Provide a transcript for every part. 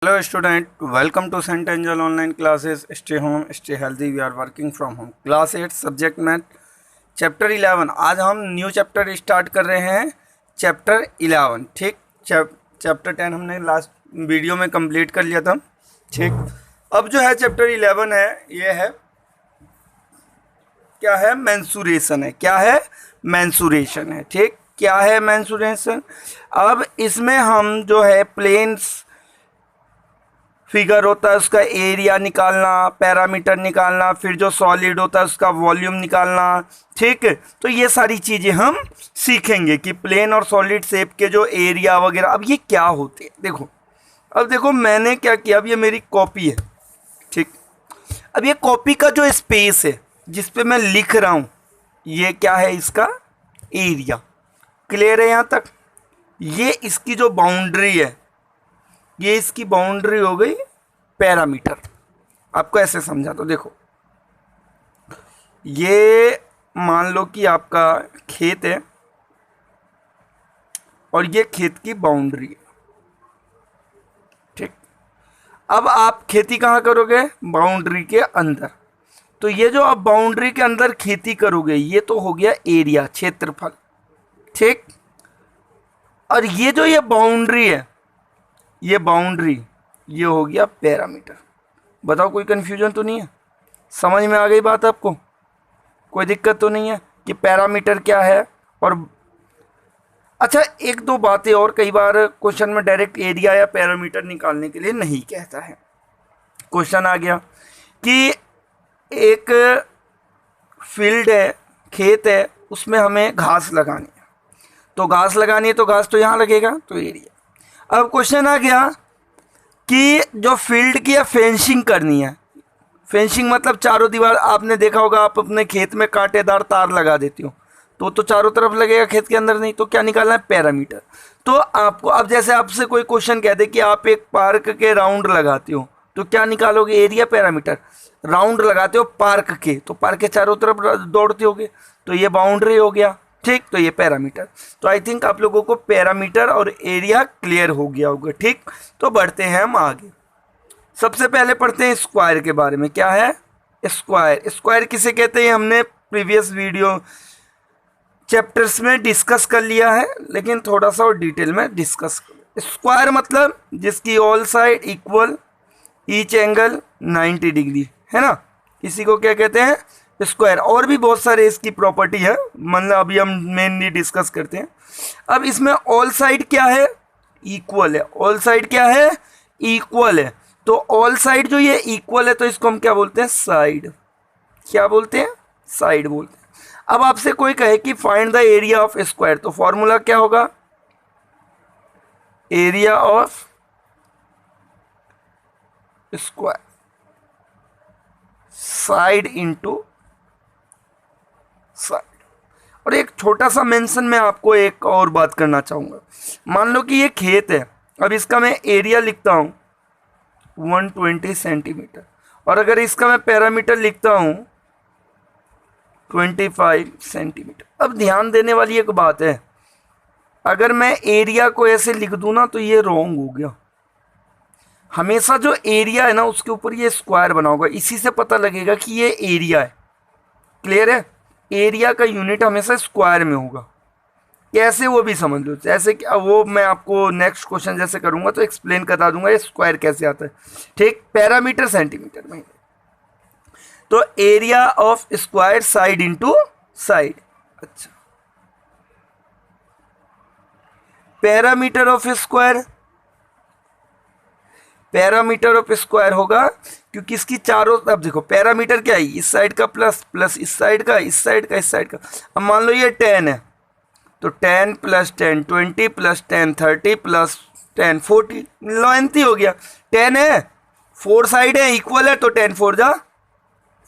Hello student, welcome to St. Angel online classes. Stay home, stay healthy. We are working from home. Class 8 subject math chapter 11। आज हम new chapter start कर रहे हैं, chapter 11। ठीक, chapter 10 हमने last video में complete कर लिया था। ठीक, अब जो है चैप्टर 11 है, ये है क्या है, मेंसुरेशन है। क्या है, मेंसुरेशन है। ठीक, क्या है मेंसुरेशन। अब इसमें हम जो है प्लेन्स फिगर होता है उसका एरिया निकालना, पैरामीटर निकालना, फिर जो सॉलिड होता है उसका वॉल्यूम निकालना। ठीक, तो ये सारी चीज़ें हम सीखेंगे कि प्लेन और सॉलिड शेप के जो एरिया वगैरह अब ये क्या होते हैं। देखो, अब देखो मैंने क्या किया, अब ये मेरी कॉपी है। ठीक, अब ये कॉपी का जो स्पेस है जिस पे मैं लिख रहा हूँ, ये क्या है, इसका एरिया। क्लियर है यहाँ तक। ये इसकी जो बाउंड्री है, ये इसकी बाउंड्री हो गई पैरामीटर। आपको ऐसे समझा तो देखो, ये मान लो कि आपका खेत है और ये खेत की बाउंड्री है। ठीक, अब आप खेती कहाँ करोगे, बाउंड्री के अंदर। तो ये जो आप बाउंड्री के अंदर खेती करोगे, ये तो हो गया एरिया, क्षेत्रफल। ठीक, और ये जो ये बाउंड्री है, ये बाउंड्री, ये हो गया पैरामीटर। बताओ कोई कन्फ्यूजन तो नहीं है, समझ में आ गई बात आपको, कोई दिक्कत तो नहीं है कि पैरामीटर क्या है। और अच्छा, एक दो बातें और, कई बार क्वेश्चन में डायरेक्ट एरिया या पैरामीटर निकालने के लिए नहीं कहता है। क्वेश्चन आ गया कि एक फील्ड है, खेत है, उसमें हमें घास लगानी है। तो घास लगानी है तो घास तो यहाँ लगेगा, तो एरिया। अब क्वेश्चन आ गया कि जो फील्ड की फेंसिंग करनी है। फेंसिंग मतलब चारों दीवार, आपने देखा होगा आप अपने खेत में कांटेदार तार लगा देती हो, तो चारों तरफ लगेगा, खेत के अंदर नहीं। तो क्या निकालना है, पैरामीटर। तो आपको अब जैसे आपसे कोई क्वेश्चन कह दे कि आप एक पार्क के राउंड लगाते हो, तो क्या निकालोगे, एरिया, पैरामीटर। राउंड लगाते हो पार्क के, तो पार्क के चारों तरफ दौड़ते होगे, तो ये बाउंड्री हो गया। ठीक, तो ये पैरामीटर। तो आई थिंक आप लोगों को पैरामीटर और एरिया क्लियर हो गया होगा। ठीक, तो बढ़ते हैं हम आगे। सबसे पहले पढ़ते हैं स्क्वायर के बारे में। क्या है स्क्वायर, स्क्वायर किसे कहते हैं, हमने प्रीवियस वीडियो चैप्टर्स में डिस्कस कर लिया है, लेकिन थोड़ा सा और डिटेल में डिस्कस कर। स्क्वायर मतलब जिसकी all side equal, each angle 90 degree, है ना, इसी को क्या कहते हैं, स्क्वायर। और भी बहुत सारे इसकी प्रॉपर्टी है, मतलब अभी हम मेनली डिस्कस करते हैं। अब इसमें ऑल साइड क्या है, इक्वल है। ऑल साइड क्या है, इक्वल है। तो ऑल साइड जो ये इक्वल है, तो इसको हम क्या बोलते हैं, साइड। क्या बोलते हैं, साइड बोलते हैं। अब आपसे कोई कहे कि find the area of square, तो फॉर्मूला क्या होगा, area of square side into side. और एक छोटा सा मेंशन मैं आपको एक और बात करना चाहूँगा। मान लो कि ये खेत है, अब इसका मैं एरिया लिखता हूँ 120 सेंटीमीटर, और अगर इसका मैं पैरामीटर लिखता हूँ 25 सेंटीमीटर। अब ध्यान देने वाली एक बात है, अगर मैं एरिया को ऐसे लिख दूँ ना, तो ये रॉन्ग हो गया। हमेशा जो एरिया है ना, उसके ऊपर ये स्क्वायर बना होगा, इसी से पता लगेगा कि ये एरिया है। क्लियर है, एरिया का यूनिट हमेशा स्क्वायर में होगा। कैसे, वो भी समझ लो। जैसे कि वो मैं आपको नेक्स्ट क्वेश्चन जैसे करूंगा तो एक्सप्लेन करा दूंगा ये स्क्वायर कैसे आता है। ठीक, पैरामीटर सेंटीमीटर में। तो area of square side into side. अच्छा, parameter of square, parameter of square होगा क्योंकि इसकी चारों, अब देखो पैरामीटर क्या है, इस साइड का प्लस, प्लस इस साइड का, इस साइड का, इस साइड का। अब मान लो ये 10 है, तो 10 प्लस 10 20 प्लस 10 30 प्लस 10 40। लेंथी हो गया, 10 है, 4 साइड है, इक्वल है, तो 10 4 जा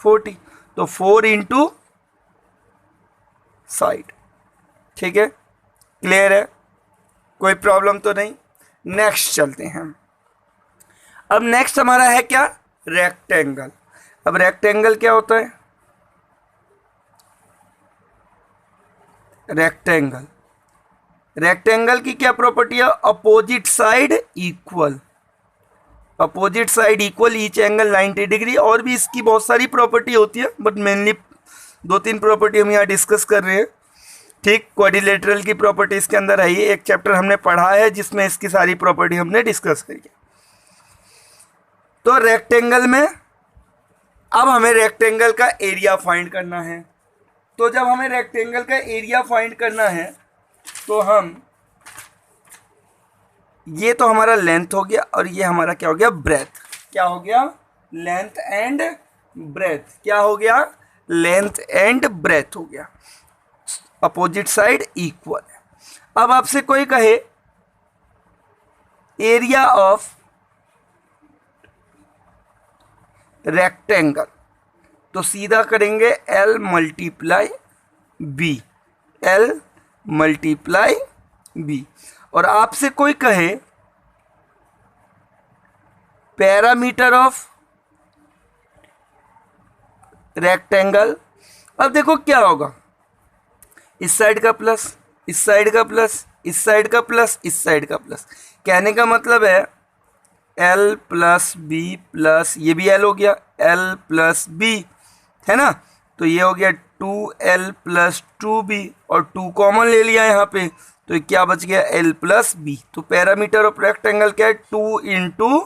40, तो 4 इंटू साइड। ठीक है, क्लियर है, कोई प्रॉब्लम तो नहीं। नेक्स्ट चलते हैं हम। अब नेक्स्ट हमारा है क्या, रेक्टेंगल। अब रेक्टेंगल क्या होता है, रेक्टेंगल, रेक्टेंगल की क्या प्रॉपर्टी है, opposite side equal. Opposite side equal, each angle 90 degree. और भी इसकी बहुत सारी प्रॉपर्टी होती है, बट मेनली 2-3 प्रॉपर्टी हम यहाँ डिस्कस कर रहे हैं। ठीक, क्वाड्रिलेटरल की प्रॉपर्टी इसके अंदर है, ये एक चैप्टर हमने पढ़ा है जिसमें इसकी सारी प्रॉपर्टी हमने डिस्कस करी है। तो रेक्टेंगल में अब हमें रेक्टेंगल का एरिया फाइंड करना है। तो जब हमें रेक्टेंगल का एरिया फाइंड करना है तो हम, ये तो हमारा लेंथ हो गया और ये हमारा क्या हो गया, ब्रेथ। क्या हो गया, लेंथ एंड ब्रेथ। क्या हो गया, लेंथ एंड ब्रेथ हो गया। अपोजिट साइड इक्वल है। अब आपसे कोई कहे एरिया ऑफ रेक्टेंगल, तो सीधा करेंगे L multiply B, L multiply B। और आपसे कोई कहे पैरामीटर ऑफ रेक्टेंगल, अब देखो क्या होगा, इस साइड का प्लस, इस साइड का प्लस, इस साइड का प्लस, इस साइड का प्लस। कहने का मतलब है L प्लस B प्लस, ये भी L हो गया, L प्लस B है ना, तो ये हो गया 2L प्लस 2B, और 2 कॉमन ले लिया यहाँ पे, तो क्या बच गया, L प्लस B। तो पैरामीटर ऑफ रेक्टेंगल क्या है, 2 इंटू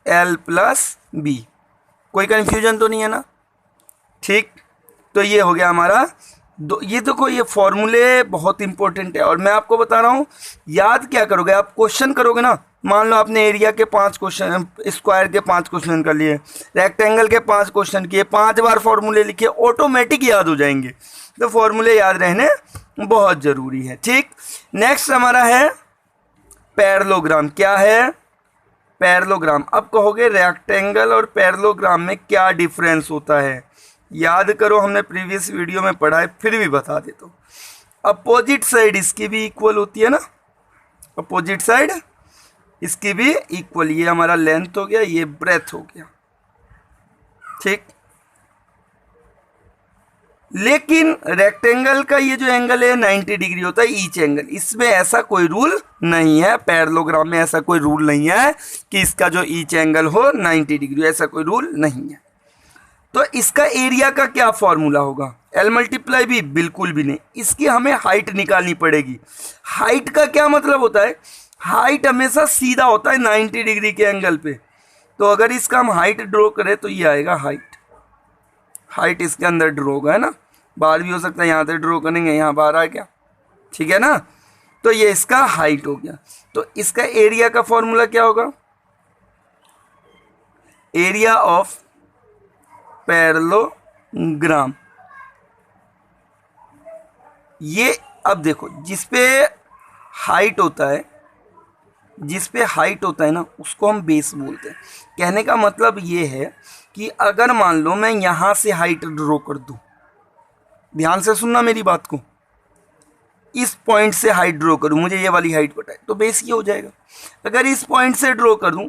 L प्लस B। कोई कन्फ्यूजन तो नहीं है ना। ठीक, तो ये हो गया हमारा ये देखो, ये फॉर्मूले बहुत इंपॉर्टेंट है। और मैं आपको बता रहा हूँ, याद क्या करोगे आप, क्वेश्चन करोगे ना। मान लो आपने एरिया के 5 क्वेश्चन, स्क्वायर के 5 क्वेश्चन कर लिए, रेक्टेंगल के 5 क्वेश्चन किए, 5 बार फॉर्मूले लिखे, ऑटोमेटिक याद हो जाएंगे। तो फॉर्मूले याद रहने बहुत ज़रूरी है। ठीक, नेक्स्ट हमारा है पैरेललोग्राम। क्या है, पैरेललोग्राम। अब कहोगे रेक्टेंगल और पैरेललोग्राम में क्या डिफरेंस होता है, याद करो, हमने प्रीवियस वीडियो में पढ़ा है, फिर भी बता देता हूँ। अपोजिट साइड इसकी भी इक्वल होती है ना, अपोजिट साइड इसकी भी इक्वल। ये हमारा लेंथ हो गया, ये ब्रेथ हो गया। ठीक, लेकिन रेक्टेंगल का ये जो एंगल है 90 डिग्री होता है ईच एंगल। इसमें ऐसा कोई रूल नहीं है, पैरेललोग्राम में ऐसा कोई रूल नहीं है कि इसका जो ईच एंगल हो 90 डिग्री, ऐसा कोई रूल नहीं है। तो इसका एरिया का क्या फॉर्मूला होगा, L मल्टीप्लाई B, बिल्कुल भी नहीं। इसकी हमें हाइट निकालनी पड़ेगी। हाइट का क्या मतलब होता है, हाइट हमेशा सीधा होता है 90 डिग्री के एंगल पे। तो अगर इसका हम हाइट ड्रॉ करें तो ये आएगा हाइट। हाइट इसके अंदर ड्रॉ होगा, है ना, बाहर भी हो सकता है, यहाँ से ड्रॉ करेंगे, यहाँ बाहर आ गया। ठीक है ना, तो ये इसका हाइट हो गया। तो इसका एरिया का फॉर्मूला क्या होगा, एरिया ऑफ पैरेललोग्राम। ये अब देखो, जिस पे हाइट होता है, जिस पे हाइट होता है ना, उसको हम बेस बोलते हैं। कहने का मतलब ये है कि अगर मान लो मैं यहाँ से हाइट ड्रॉ कर दूँ, ध्यान से सुनना मेरी बात को, इस पॉइंट से हाइट ड्रॉ करूँ, मुझे ये वाली हाइट पता है, तो बेस ये हो जाएगा। अगर इस पॉइंट से ड्रॉ कर दूँ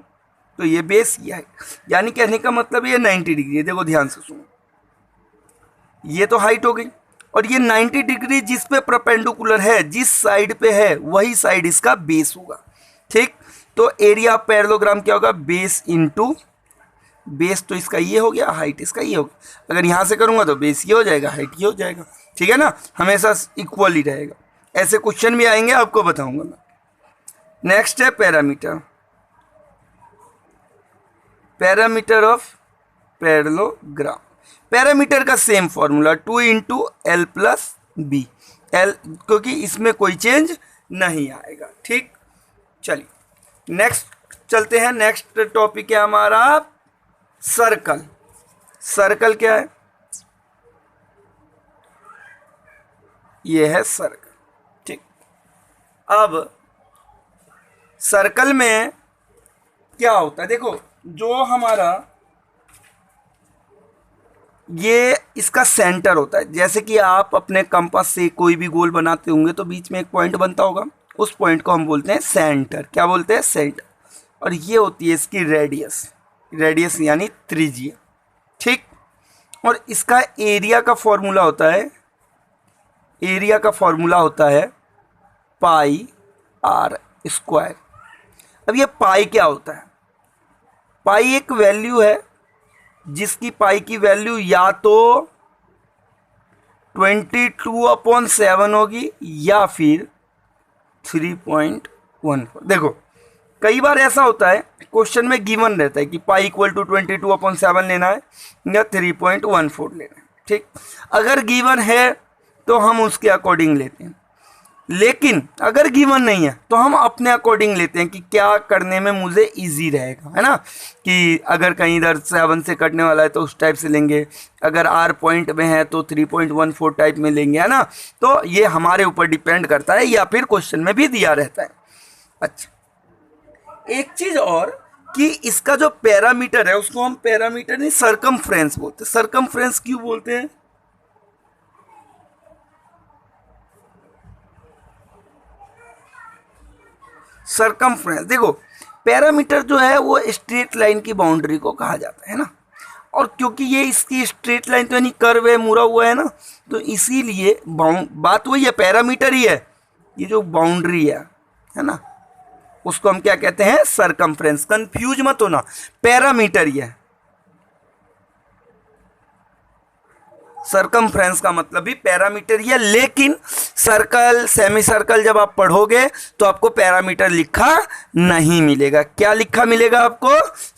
तो ये बेस ये है। यानी कहने का मतलब ये 90 डिग्री है। देखो ध्यान से सुनो, ये तो हाइट हो गई, और ये 90 डिग्री जिस पे परपेंडिकुलर है, जिस साइड पे है, वही साइड इसका बेस होगा। ठीक, तो एरिया ऑफ पैरेललोग्राम क्या होगा, बेस इनटू बेस, तो इसका ये हो गया, हाइट इसका ये होगा। अगर यहाँ से करूँगा तो बेस ये हो जाएगा, हाइट ये हो जाएगा। ठीक है ना, हमेशा इक्वल ही रहेगा। ऐसे क्वेश्चन भी आएंगे, आपको बताऊंगा मैं। नेक्स्ट है parameter, parameter of parallelogram. Parameter का same formula 2 into L plus B, L, क्योंकि इसमें कोई चेंज नहीं आएगा। ठीक, चलिए नेक्स्ट चलते हैं। नेक्स्ट टॉपिक है हमारा सर्कल। सर्कल क्या है, ये है सर्कल। ठीक, अब सर्कल में क्या होता है, देखो जो हमारा ये इसका सेंटर होता है। जैसे कि आप अपने कंपास से कोई भी गोल बनाते होंगे तो बीच में एक पॉइंट बनता होगा, उस पॉइंट को हम बोलते हैं सेंटर। क्या बोलते हैं, सेंटर। और ये होती है इसकी रेडियस, रेडियस यानी त्रिज्या। ठीक, और इसका एरिया का फॉर्मूला होता है, एरिया का फॉर्मूला होता है पाई r स्क्वायर। अब ये पाई क्या होता है, पाई एक वैल्यू है जिसकी पाई की वैल्यू या तो 22/7 होगी या फिर 3.14। देखो कई बार ऐसा होता है क्वेश्चन में गिवन रहता है कि पाई इक्वल टू 22/7 लेना है या 3.14 लेना है, ठीक। अगर गिवन है तो हम उसके अकॉर्डिंग लेते हैं, लेकिन अगर गिवन नहीं है तो हम अपने अकॉर्डिंग लेते हैं कि क्या करने में मुझे इजी रहेगा, है ना। कि अगर कहीं इधर 7 से कटने वाला है तो उस टाइप से लेंगे, अगर आर पॉइंट में है तो 3.14 टाइप में लेंगे, है ना। तो ये हमारे ऊपर डिपेंड करता है या फिर क्वेश्चन में भी दिया रहता है। अच्छा, एक चीज और कि इसका जो पैरामीटर है उसको हम पैरामीटर नहीं सरकमफ्रेंस बोलते हैं। सरकमफ्रेंस क्यों बोलते हैं? सरकमफ्रेंस, देखो पैरामीटर जो है वो स्ट्रेट लाइन की बाउंड्री को कहा जाता है ना, और क्योंकि ये इसकी स्ट्रेट लाइन तो यानी कर्व है, मुड़ा हुआ है ना, तो इसीलिए बात वही है, पैरामीटर ही है। ये जो बाउंड्री है ना, उसको हम क्या कहते हैं? सरकमफ्रेंस। कंफ्यूज मत होना, पैरामीटर ही है। सरकमफ्रेंस का मतलब भी पैरामीटर ही है, लेकिन सर्कल, सेमी सर्कल जब आप पढ़ोगे तो आपको पैरामीटर लिखा नहीं मिलेगा। क्या लिखा मिलेगा आपको?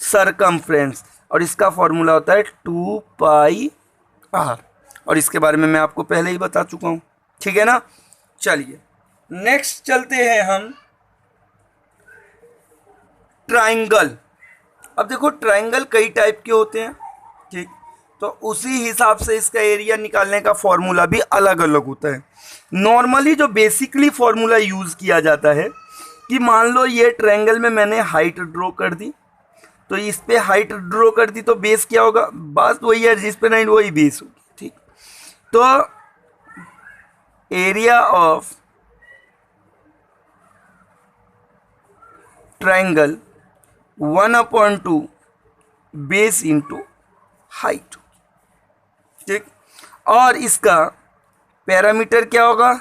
सरकमफ्रेंस। और इसका फॉर्मूला होता है 2πr, और इसके बारे में मैं आपको पहले ही बता चुका हूं, ठीक है ना। चलिए नेक्स्ट चलते हैं हम ट्राइंगल। अब देखो ट्राइंगल कई टाइप के होते हैं, ठीक, तो उसी हिसाब से इसका एरिया निकालने का फॉर्मूला भी अलग अलग होता है। नॉर्मली जो बेसिकली फॉर्मूला यूज किया जाता है कि मान लो ये ट्रायंगल में मैंने हाइट ड्रॉ कर दी, तो इस पे हाइट ड्रॉ कर दी तो बेस क्या होगा? बस वही है, जिस पे नाइन वही बेस होगी, ठीक। तो area of triangle 1/2 base into height, ठीक। और इसका पैरामीटर क्या होगा?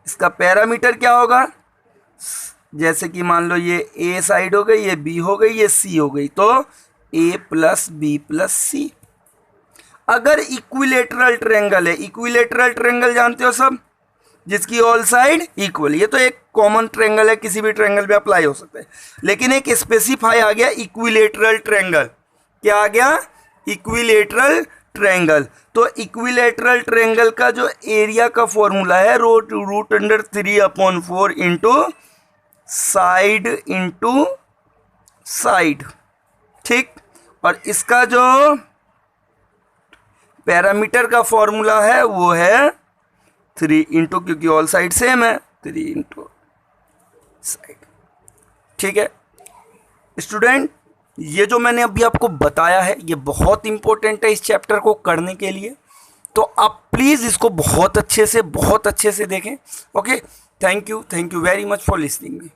इसका पैरामीटर क्या होगा? जैसे कि मान लो ये ए साइड हो गई, ये बी हो गई, ये सी हो गई, तो ए प्लस बी प्लस सी। अगर इक्विलेटरल ट्रायंगल है, इक्विलेटरल ट्रायंगल जानते हो सब, जिसकी ऑल साइड इक्वल, ये तो एक कॉमन ट्रायंगल है, किसी भी ट्रायंगल पे अप्लाई हो सकता है, लेकिन एक स्पेसिफाई आ गया इक्विलेटरल ट्रायंगल। क्या आ गया? Equilateral triangle. तो इक्विलेटरल ट्रायंगल का जो एरिया का फॉर्मूला है √3/4 इंटू साइड, ठीक। और इसका जो पैरामीटर का फॉर्मूला है वो है 3 इंटू, क्योंकि ऑल साइड सेम है, 3 इंटू साइड, ठीक है। स्टूडेंट, ये जो मैंने अभी आपको बताया है ये बहुत इंपॉर्टेंट है इस चैप्टर को करने के लिए, तो आप प्लीज़ इसको बहुत अच्छे से देखें। Okay, thank you very much for listening me.